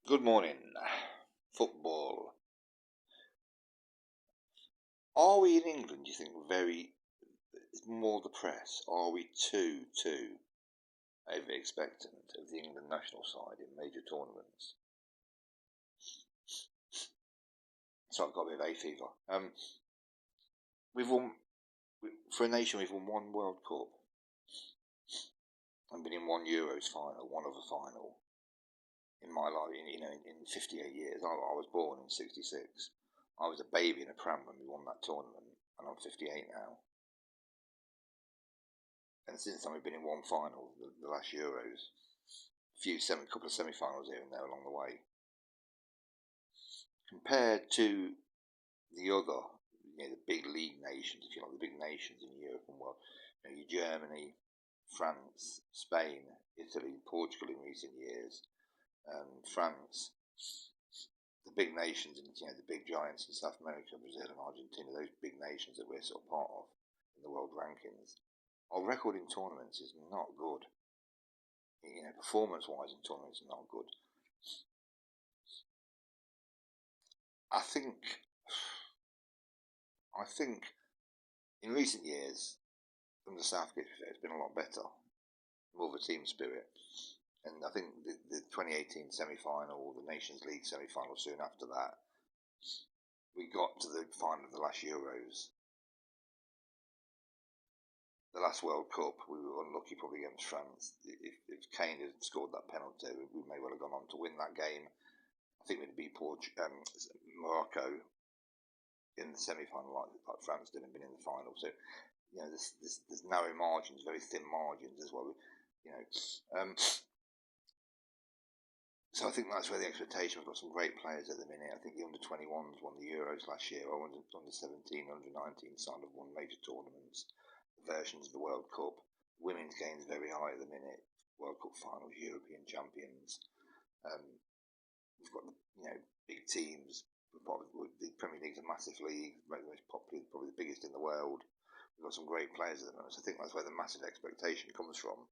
Good morning. Football. Are we in England, do you think, very more the press? Are we too over expectant of the England national side in major tournaments? So I've got a bit of hay fever. We've won, for a nation, we've won one World Cup and been in one Euros final, one other final in my life, in 58 years. I was born in 66. I was a baby in a pram when we won that tournament, and I'm 58 now. And since then, we've been in one final, the last Euros. Couple of semi-finals here and there along the way. Compared to the other, the big league nations, if you like, the big nations in Europe and world, your Germany, France, Spain, Italy, Portugal in recent years, France, the big nations, and the big giants in South America, Brazil and Argentina, those big nations that we're sort of part of in the world rankings. Our record in tournaments is not good. Performance-wise in tournaments is not good. I think in recent years, from the Southgate, it's been a lot better, more of a team spirit. And I think the 2018 semi-final, the Nations League semi-final soon after that, we got to the final of the last Euros. The last World Cup, we were unlucky probably against France. If Kane had scored that penalty, we may well have gone on to win that game. I think we'd beat Morocco in the semi-final like France did and been in the final. So, there's narrow margins, very thin margins as well. So I think that's where the expectation. We've got some great players at the minute. I think the under-21s won the Euros last year. Or under-17, under-19 signed have won major tournaments, versions of the World Cup. Women's game's very high at the minute. World Cup finals, European champions. We've got big teams. The Premier League's a massive league, most popular, probably the biggest in the world. We've got some great players at the moment. So I think that's where the massive expectation comes from.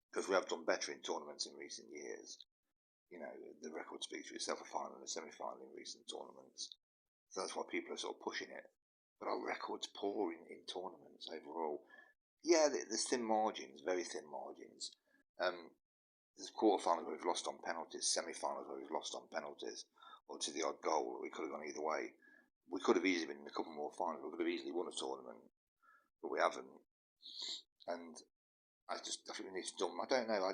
Because we have done better in tournaments in recent years. The record speaks for itself, a final and a semi-final in recent tournaments. So that's why people are sort of pushing it. But our record's poor in tournaments overall. Yeah, there's thin margins, very thin margins. There's quarterfinals where we've lost on penalties, semi-finals where we've lost on penalties, or to the odd goal. We could have gone either way. We could have easily been in a couple more finals. We could have easily won a tournament, but we haven't. And I think we need to dump. I don't know.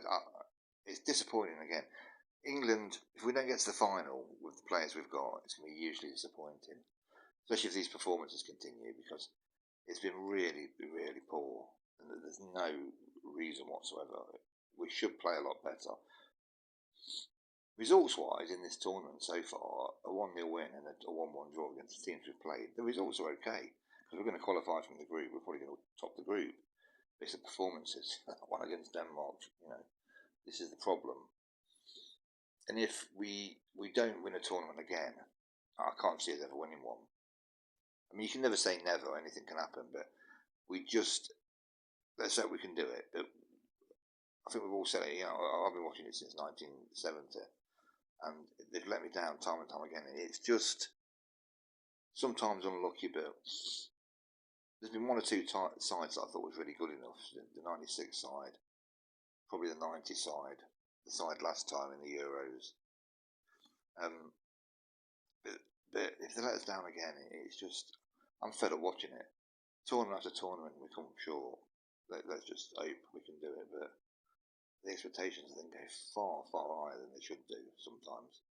It's disappointing again. England, if we don't get to the final with the players we've got, it's going to be hugely disappointing, especially if these performances continue, because it's been really, really poor, and there's no reason whatsoever. We should play a lot better. Results-wise, in this tournament so far, a 1-0 win and a 1-1 draw against the teams we've played, the results are okay, because we're going to qualify from the group. We're probably going to top the group. It's the performances. One against Denmark, this is the problem. And if we don't win a tournament again, I can't see us ever winning one. I mean, you can never say never. Anything can happen, but let's hope we can do it. But I think we've all said it. I've been watching it since 1970, and they've let me down time and time again. It's just sometimes unlucky, but there's been one or two sides that I thought was really good enough. The 96 side, probably the 90 side, the side last time in the Euros. But if they let us down again, it's just, I'm fed up watching it. Tournament after tournament, we come short. Let's just hope we can do it. But the expectations, I think, go far, far higher than they should do sometimes.